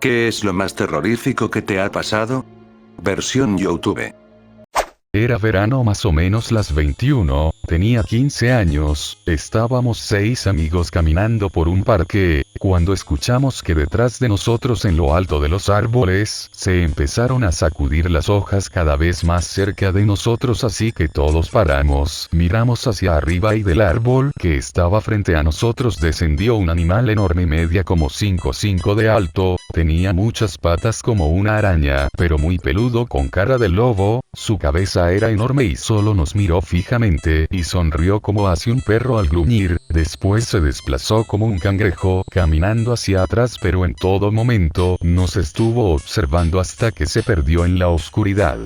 ¿Qué es lo más terrorífico que te ha pasado? Versión YouTube. Era verano más o menos las 21, tenía 15 años, estábamos 6 amigos caminando por un parque, cuando escuchamos que detrás de nosotros en lo alto de los árboles, se empezaron a sacudir las hojas cada vez más cerca de nosotros, así que todos paramos, miramos hacia arriba y del árbol que estaba frente a nosotros descendió un animal enorme media como 5'5" de alto, tenía muchas patas como una araña, pero muy peludo con cara de lobo, su cabeza era enorme y solo nos miró fijamente y sonrió como hace un perro al gruñir, después se desplazó como un cangrejo caminando hacia atrás, pero en todo momento nos estuvo observando hasta que se perdió en la oscuridad.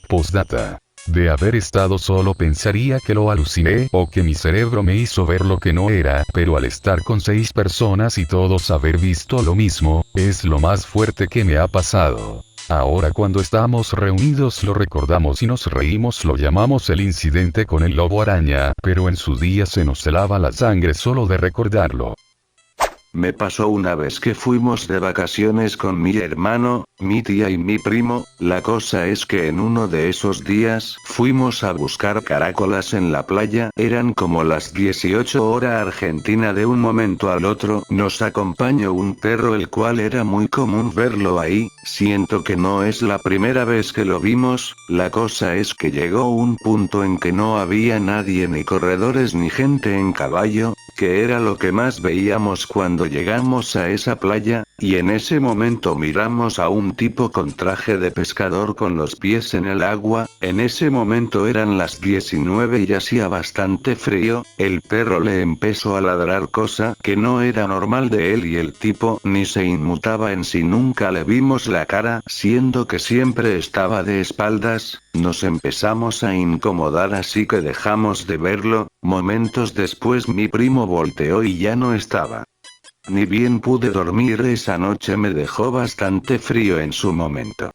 Postdata. De haber estado solo pensaría que lo aluciné o que mi cerebro me hizo ver lo que no era, pero al estar con 6 personas y todos haber visto lo mismo, es lo más fuerte que me ha pasado. Ahora cuando estamos reunidos lo recordamos y nos reímos, lo llamamos el incidente con el lobo araña, pero en su día se nos helaba la sangre solo de recordarlo. Me pasó una vez que fuimos de vacaciones con mi hermano, mi tía y mi primo. La cosa es que en uno de esos días fuimos a buscar caracolas en la playa, eran como las 18 hora argentina. De un momento al otro nos acompañó un perro, el cual era muy común verlo ahí, siento que no es la primera vez que lo vimos. La cosa es que llegó un punto en que no había nadie, ni corredores ni gente en caballo, que era lo que más veíamos cuando llegamos a esa playa, y en ese momento miramos a un tipo con traje de pescador con los pies en el agua. En ese momento eran las 19 y hacía bastante frío, el perro le empezó a ladrar, cosa que no era normal de él, y el tipo ni se inmutaba en sí. Nunca le vimos la cara, siendo que siempre estaba de espaldas. Nos empezamos a incomodar, así que dejamos de verlo. Momentos después mi primo volteó y ya no estaba. Ni bien pude dormir esa noche, me dejó bastante frío en su momento.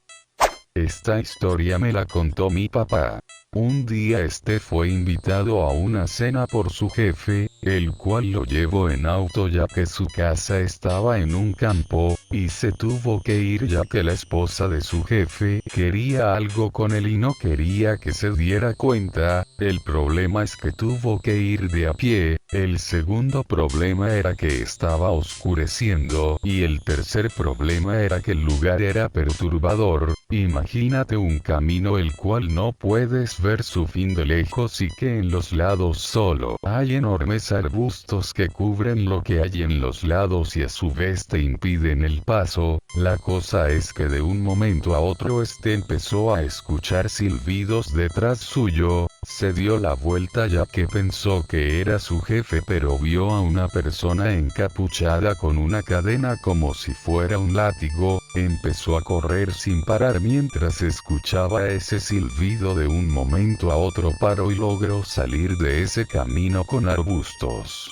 Esta historia me la contó mi papá. Un día fue invitado a una cena por su jefe, el cual lo llevó en auto ya que su casa estaba en un campo, y se tuvo que ir ya que la esposa de su jefe quería algo con él y no quería que se diera cuenta. El problema es que tuvo que ir de a pie, el segundo problema era que estaba oscureciendo, y el tercer problema era que el lugar era perturbador. Imagínate un camino el cual no puedes ver su fin de lejos y que en los lados solo hay enormes arbustos que cubren lo que hay en los lados y a su vez te impiden el paso. La cosa es que de un momento a otro empezó a escuchar silbidos detrás suyo, se dio la vuelta ya que pensó que era su jefe, pero vio a una persona encapuchada con una cadena como si fuera un látigo, empezó a correr sin parar mientras escuchaba ese silbido. De un momento a otro paró y logró salir de ese camino con arbustos.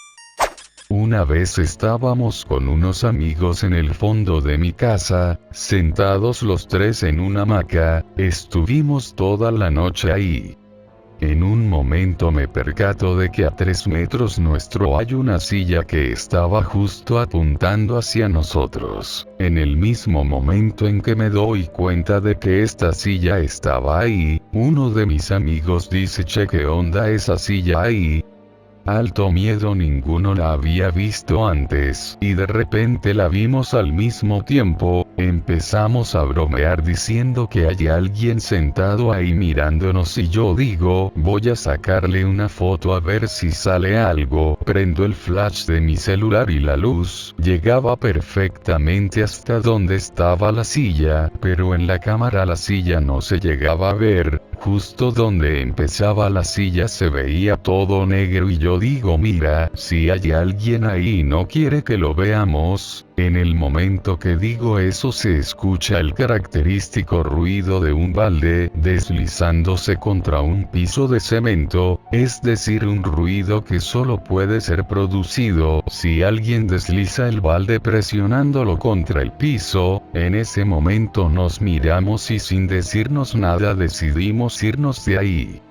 Una vez estábamos con unos amigos en el fondo de mi casa, sentados los 3 en una hamaca, estuvimos toda la noche ahí. En un momento me percato de que a 3 metros nuestro hay una silla que estaba justo apuntando hacia nosotros. En el mismo momento en que me doy cuenta de que esta silla estaba ahí, uno de mis amigos dice: "Che, ¿qué onda esa silla ahí?". Alto miedo, ninguno la había visto antes, y de repente la vimos al mismo tiempo. Empezamos a bromear diciendo que hay alguien sentado ahí mirándonos, y yo digo, voy a sacarle una foto a ver si sale algo. Prendo el flash de mi celular y la luz llegaba perfectamente hasta donde estaba la silla, pero en la cámara la silla no se llegaba a ver. Justo donde empezaba la silla se veía todo negro, y yo digo, mira, si hay alguien ahí y no quiere que lo veamos. En el momento que digo eso se escucha el característico ruido de un balde deslizándose contra un piso de cemento, es decir, un ruido que solo puede ser producido si alguien desliza el balde presionándolo contra el piso. En ese momento nos miramos y sin decirnos nada decidimos irnos de ahí.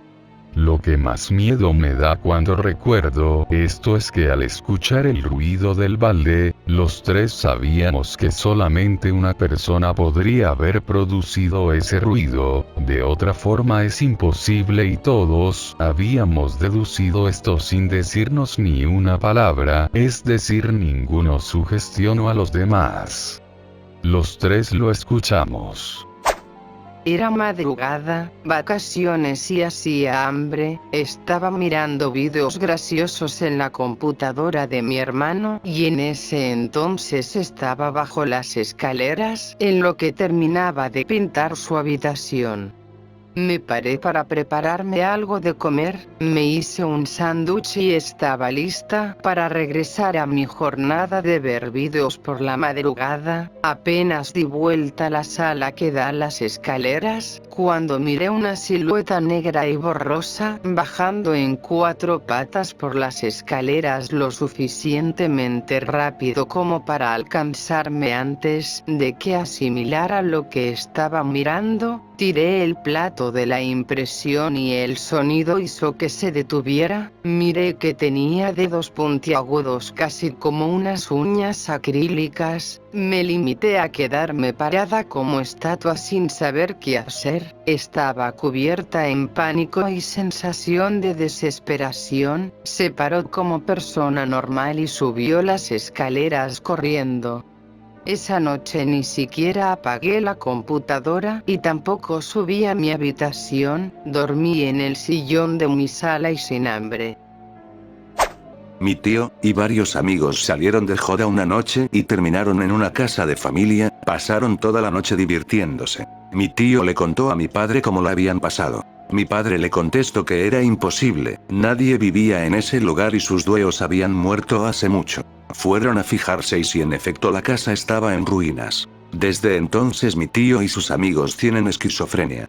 Lo que más miedo me da cuando recuerdo esto es que al escuchar el ruido del balde, Los tres sabíamos que solamente una persona podría haber producido ese ruido, de otra forma es imposible y todos habíamos deducido esto sin decirnos ni una palabra, es decir, ninguno sugestionó a los demás. Los tres lo escuchamos. Era madrugada, vacaciones y hacía hambre, estaba mirando videos graciosos en la computadora de mi hermano y en ese entonces estaba bajo las escaleras, en lo que terminaba de pintar su habitación. Me paré para prepararme algo de comer, me hice un sándwich y estaba lista para regresar a mi jornada de ver videos por la madrugada. Apenas di vuelta a la sala que da a las escaleras, cuando miré una silueta negra y borrosa bajando en 4 patas por las escaleras lo suficientemente rápido como para alcanzarme antes de que asimilara lo que estaba mirando. Tiré el plato de la impresión y el sonido hizo que se detuviera. Miré que tenía dedos puntiagudos casi como unas uñas acrílicas. Me limité a quedarme parada como estatua sin saber qué hacer. Estaba cubierta en pánico y sensación de desesperación. Se paró como persona normal y subió las escaleras corriendo. Esa noche ni siquiera apagué la computadora y tampoco subí a mi habitación, dormí en el sillón de mi sala y sin hambre. Mi tío y varios amigos salieron de joda una noche y terminaron en una casa de familia, pasaron toda la noche divirtiéndose. Mi tío le contó a mi padre cómo la habían pasado. Mi padre le contestó que era imposible, nadie vivía en ese lugar y sus dueños habían muerto hace mucho. Fueron a fijarse y si en efecto la casa estaba en ruinas. Desde entonces mi tío y sus amigos tienen esquizofrenia.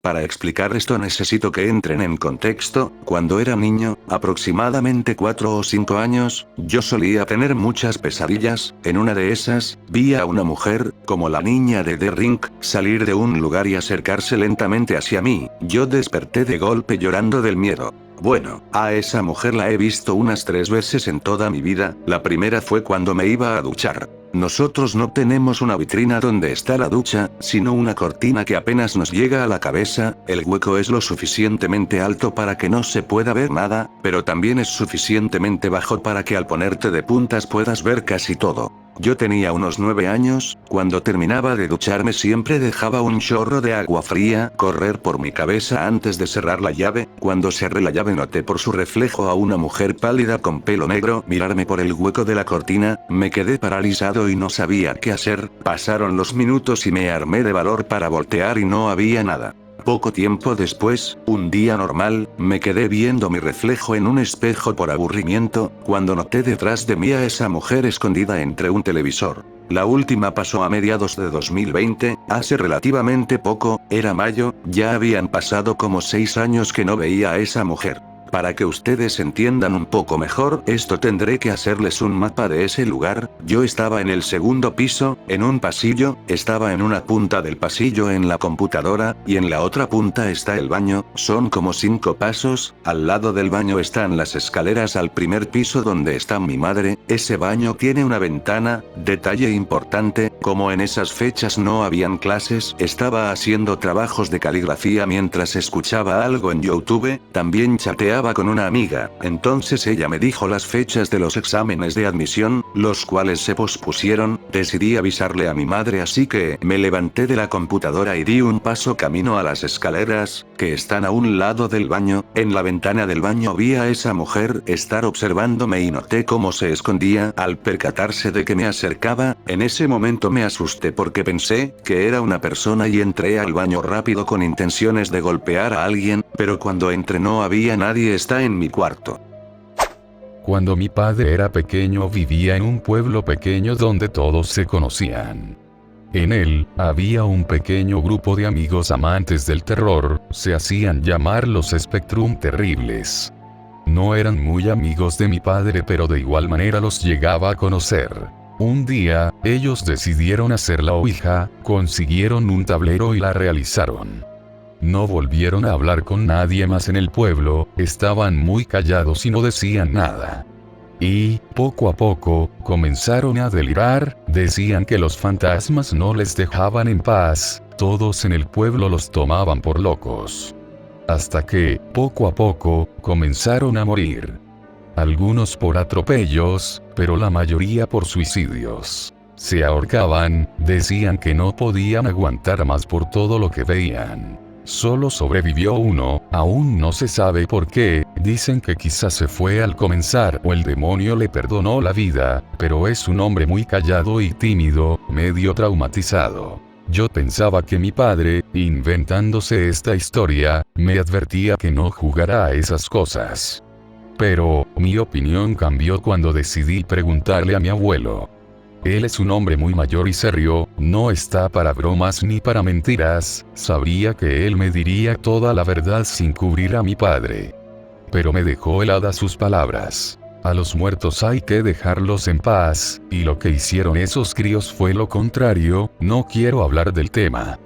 Para explicar esto necesito que entren en contexto. Cuando era niño, aproximadamente 4 o 5 años, yo solía tener muchas pesadillas. En una de esas, vi a una mujer, como la niña de The Ring, salir de un lugar y acercarse lentamente hacia mí. Yo desperté de golpe llorando del miedo. Bueno, a esa mujer la he visto unas 3 veces en toda mi vida. La primera fue cuando me iba a duchar. Nosotros no tenemos una vitrina donde está la ducha, sino una cortina que apenas nos llega a la cabeza. El hueco es lo suficientemente alto para que no se pueda ver nada, pero también es suficientemente bajo para que al ponerte de puntas puedas ver casi todo. Yo tenía unos 9 años, cuando terminaba de ducharme siempre dejaba un chorro de agua fría correr por mi cabeza antes de cerrar la llave. Cuando cerré la llave noté por su reflejo a una mujer pálida con pelo negro mirarme por el hueco de la cortina. Me quedé paralizado y no sabía qué hacer. Pasaron los minutos y me armé de valor para voltear y no había nada. Poco tiempo después, un día normal, me quedé viendo mi reflejo en un espejo por aburrimiento, cuando noté detrás de mí a esa mujer escondida entre un televisor. La última pasó a mediados de 2020, hace relativamente poco, era mayo, ya habían pasado como 6 años que no veía a esa mujer. Para que ustedes entiendan un poco mejor esto tendré que hacerles un mapa de ese lugar. Yo estaba en el segundo piso, en un pasillo, estaba en una punta del pasillo en la computadora, y en la otra punta está el baño, son como 5 pasos, al lado del baño están las escaleras al primer piso donde está mi madre. Ese baño tiene una ventana, detalle importante, como en esas fechas no habían clases, estaba haciendo trabajos de caligrafía mientras escuchaba algo en YouTube, también chateaba con una amiga, entonces ella me dijo las fechas de los exámenes de admisión, los cuales se pospusieron. Decidí avisarle a mi madre, así que me levanté de la computadora y di un paso camino a las escaleras, que están a un lado del baño. En la ventana del baño vi a esa mujer estar observándome y noté cómo se escondía. Al percatarse de que me acercaba, en ese momento me asusté porque pensé que era una persona y entré al baño rápido con intenciones de golpear a alguien, pero cuando entré no había nadie. Está en mi cuarto. Cuando mi padre era pequeño vivía en un pueblo pequeño donde todos se conocían. En él, había un pequeño grupo de amigos amantes del terror, se hacían llamar los Spectrum Terribles. No eran muy amigos de mi padre, pero de igual manera los llegaba a conocer. Un día, ellos decidieron hacer la ouija, consiguieron un tablero y la realizaron. No volvieron a hablar con nadie más en el pueblo, estaban muy callados y no decían nada. Y, poco a poco, comenzaron a delirar, decían que los fantasmas no les dejaban en paz, todos en el pueblo los tomaban por locos. Hasta que, poco a poco, comenzaron a morir. Algunos por atropellos, pero la mayoría por suicidios. Se ahorcaban, decían que no podían aguantar más por todo lo que veían. Solo sobrevivió uno, aún no se sabe por qué, dicen que quizás se fue al comenzar o el demonio le perdonó la vida, pero es un hombre muy callado y tímido, medio traumatizado. Yo pensaba que mi padre, inventándose esta historia, me advertía que no jugara a esas cosas. Pero, mi opinión cambió cuando decidí preguntarle a mi abuelo. Él es un hombre muy mayor y serio, no está para bromas ni para mentiras, sabría que él me diría toda la verdad sin cubrir a mi padre. Pero me dejó heladas sus palabras. A los muertos hay que dejarlos en paz, y lo que hicieron esos críos fue lo contrario, no quiero hablar del tema.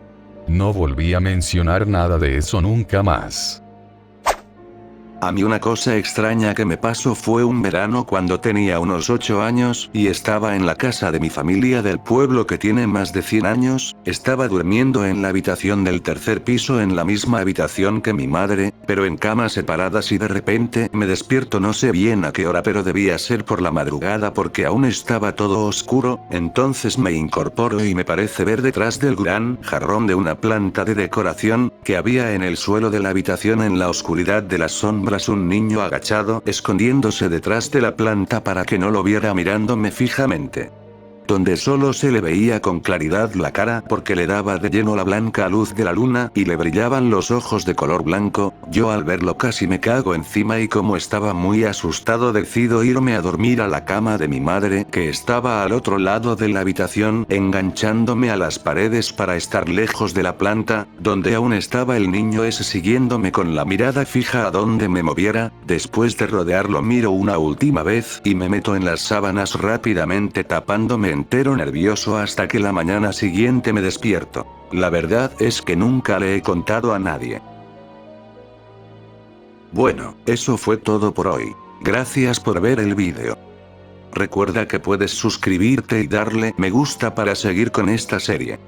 No volví a mencionar nada de eso nunca más. A mí una cosa extraña que me pasó fue un verano cuando tenía unos 8 años y estaba en la casa de mi familia del pueblo que tiene más de 100 años, estaba durmiendo en la habitación del tercer piso en la misma habitación que mi madre, pero en camas separadas y de repente me despierto no sé bien a qué hora pero debía ser por la madrugada porque aún estaba todo oscuro, entonces me incorporo y me parece ver detrás del gran jarrón de una planta de decoración que había en el suelo de la habitación en la oscuridad de las sombras un niño agachado escondiéndose detrás de la planta para que no lo viera mirándome fijamente. Donde solo se le veía con claridad la cara porque le daba de lleno la blanca luz de la luna y le brillaban los ojos de color blanco, yo al verlo casi me cago encima y como estaba muy asustado decido irme a dormir a la cama de mi madre que estaba al otro lado de la habitación enganchándome a las paredes para estar lejos de la planta, donde aún estaba el niño ese siguiéndome con la mirada fija a donde me moviera, después de rodearlo miro una última vez y me meto en las sábanas rápidamente tapándome entero nervioso hasta que la mañana siguiente me despierto. La verdad es que nunca le he contado a nadie. Bueno, eso fue todo por hoy. Gracias por ver el vídeo. Recuerda que puedes suscribirte y darle me gusta para seguir con esta serie.